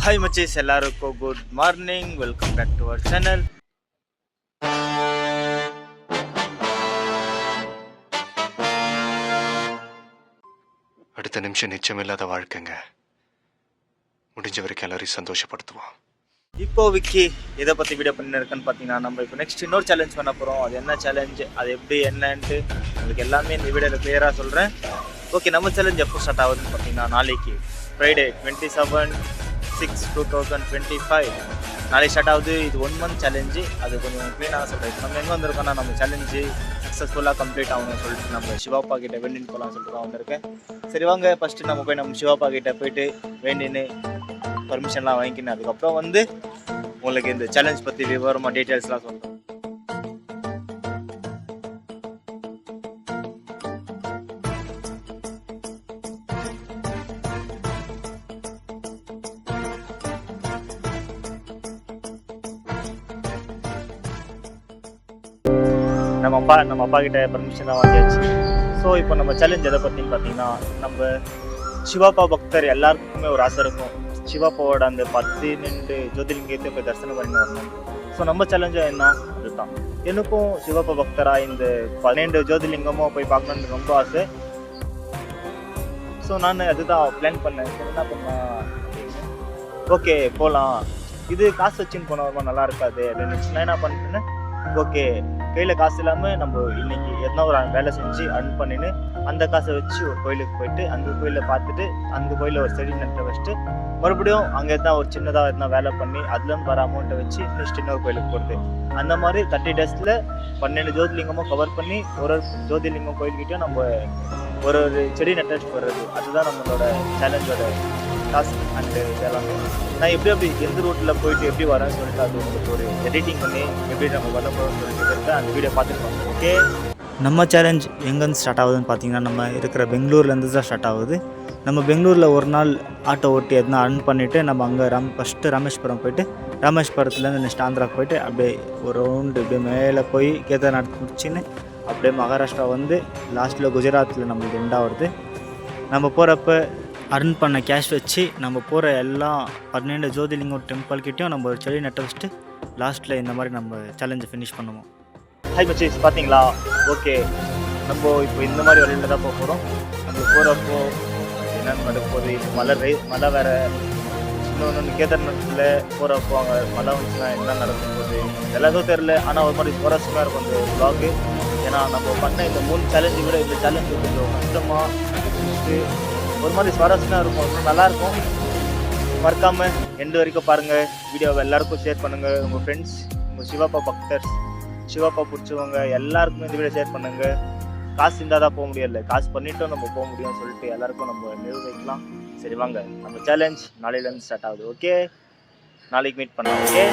Hi மச்சேஸ், எல்லாருக்கும் good morning. Welcome back to our channel. அடுத்த நிமிஷம் நிச்சயமில்லாத வாழ்க்கைங்க. முடிஞ்ச வரைக்கும் எல்லாரையும் சந்தோஷப்படுத்துவோம். இப்போதைக்கு எதை பற்றி வீடியோ பண்ணிருக்கேன்னு பார்த்தீங்கன்னா, நம்ம இப்போ நெக்ஸ்ட் இன்னொரு சேலஞ்ச் பண்ண போகிறோம். அது என்ன சேலஞ்ச், அது எப்படி என்னன்ட்டு உங்களுக்கு எல்லாமே இந்த வீடியோவில் கிளியராக சொல்கிறேன். ஓகே, நம்ம சேலஞ்ச் எப்போ ஸ்டார்ட் ஆகுதுன்னு பார்த்தீங்கன்னா, நாளைக்கு ஃப்ரைடே 27/6/2025 நாளைக்கு ஸ்டார்ட் ஆகுது. இது 1 month சேலஞ்சு. அது கொஞ்சம் க்ளீனாக சொல்கிறேன். நம்ம எங்கே வந்திருக்கோம்னா, நம்ம சேலஞ்சு சக்ஸஸ்ஃபுல்லாக கம்ப்ளீட் ஆகணும்னு சொல்லிட்டு நம்ம சிவாப்பா கிட்ட வேண்டின்னு போகலாம்னு சொல்லிட்டு தான் வந்திருக்கேன். சரி வாங்க, ஃபஸ்ட்டு நம்ம போய் நம்ம சிவாப்பா கிட்ட போயிட்டு வேண்டின்னு பர்மிஷன்லாம் வாங்கிக்கின்னு அதுக்கப்புறம் வந்து உங்களுக்கு இந்த சேலஞ்ச் பற்றி விவரமாக டீட்டெயில்ஸ்லாம் சொல்கிறேன். நம்ம அப்பா கிட்ட பர்மிஷன் தான் வாங்கியாச்சு. ஸோ இப்போ நம்ம சேலஞ்ச் எதை பற்றின்னு பார்த்தீங்கன்னா, நம்ம சிவாப்பா பக்தர் எல்லாருக்குமே ஒரு ஆசை இருக்கும், சிவாப்பாவோட அந்த 12 ஜோதிலிங்கத்தை போய் தரிசனம் பண்ணி வரணும். ஸோ நம்ம சேலஞ்சாக என்ன அதுதான். எனக்கும் சிவாப்பா பக்தராக இந்த 12 ஜோதிலிங்கமும் போய் பார்க்கணுன்னு ரொம்ப ஆசை. ஸோ நான் அதுதான் பிளான் பண்ணேன். என்ன பண்ணலாம், ஓகே போகலாம், இது காசு வச்சுன்னு போனால் ரொம்ப நல்லா இருக்காது அப்படின்னு நான் என்ன பண்ணிட்டேன்னு, ஓகே கையில் காசு இல்லாமல் நம்ம இன்னைக்கு எதனா ஒரு வேலை செஞ்சு அர்ன் பண்ணின்னு அந்த காசை வச்சு ஒரு கோயிலுக்கு போயிட்டு அந்த கோயிலில் பார்த்துட்டு அந்த கோயிலில் ஒரு செடி நட்டை வச்சுட்டு மறுபடியும் அங்கே தான் ஒரு சின்னதாக எதனா வேலை பண்ணி அதுலேருந்து வர அமௌண்ட்டை வச்சு நெக்ஸ்ட் இன்னொரு கோயிலுக்கு போகிறது. அந்த மாதிரி 30 days 12 ஜோதிலிங்கமும் கவர் பண்ணி ஒரு ஜோதிலிங்கம் கோயில்கிட்டையும் நம்ம ஒரு செடி நட்டை வச்சுட்டு வர்றது. அதுதான் நம்மளோட சேலஞ்சோட டாஸ்க். அண்டு இதெல்லாமே நான் எப்படி எந்த ரூட்டில் போயிட்டு எப்படி வரேன்னு சொல்லிட்டு அது உங்களுக்கு ஒரு எடிட்டிங் பண்ணி எப்படி நம்ம வர போகிறோம்னு சொல்லிட்டு அந்த வீடியோ பார்த்துருக்கோம். ஓகே, நம்ம சேலஞ்ச் எங்கேருந்து ஸ்டார்ட் ஆகுதுன்னு பார்த்தீங்கன்னா, நம்ம இருக்கிற பெங்களூர்லேருந்து தான் ஸ்டார்ட் ஆகுது. நம்ம பெங்களூரில் ஒரு நாள் ஆட்டோ ஓட்டி எதுனா அர்ன் பண்ணிவிட்டு நம்ம அங்கே ஃபஸ்ட்டு ராமேஸ்வரம் போயிட்டு ராமேஸ்வரத்துலேருந்து நெக்ஸ்ட் ஆந்திராவுக்கு போயிட்டு அப்படியே ஒரு ரவுண்டு அப்படியே மேலே போய் கேதார்நாத் முடிச்சின்னு அப்படியே மகாராஷ்டிரா வந்து லாஸ்ட்டில் குஜராத்தில் நம்மளுக்கு எண்டாவது. நம்ம போகிறப்ப அர்ன் பண்ண கேஷ் வச்சு நம்ம போகிற எல்லா 12 ஜோதிலிங்கம் டெம்பிள்கிட்டையும் நம்ம ஒரு செடி நட்டை வச்சுட்டு லாஸ்ட்டில் இந்த மாதிரி நம்ம சேலஞ்சை ஃபினிஷ் பண்ணுவோம். ஹாய் மச்சீஸ், பார்த்தீங்களா? ஓகே, நம்ம இப்போ இந்த மாதிரி வழியில் தான் போக போகிறோம். நம்ம போகிறப்போ என்னென்னு நடக்க போகுது, மழை வேறு. இன்னொன்று கேதார்நாத்தில் போகிறப்போ அங்கே மழை வந்துச்சுன்னா என்ன நடக்கும் போகுது எல்லாத்துக்கும் தெரில. ஆனால் ஒரு மாதிரி சுவாரஸ்யமாக இருக்கும் அந்த வ்ளாகு. ஏன்னா நம்ம பண்ண இந்த 3 சேலஞ்சு விட இந்த சேலஞ்சு கொஞ்சம் கஷ்டமாக ஒரு மாதிரி சுவாரஸ்யமாக இருக்கும், ரொம்ப நல்லாயிருக்கும். மறக்காமல் எண்டு வரைக்கும் பாருங்கள். வீடியோவை எல்லாருக்கும் ஷேர் பண்ணுங்கள். உங்கள் ஃப்ரெண்ட்ஸ், உங்கள் சிவாப்பா பக்தர்ஸ், சிவாப்பா பிடிச்சவங்க எல்லாருக்குமே இந்த வீடியோ ஷேர் பண்ணுங்கள். காசு இருந்தால் தான் போக முடியல, காசு பண்ணிவிட்டோம் நம்ம போக முடியும்னு சொல்லிட்டு எல்லாருக்கும் நம்ம நிர்வகிக்கலாம். சரி வாங்க, நம்ம சேலஞ்ச் நாளையிலேருந்து ஸ்டார்ட் ஆகுது. ஓகே, நாளைக்கு மீட் பண்ணலாம். ஓகே.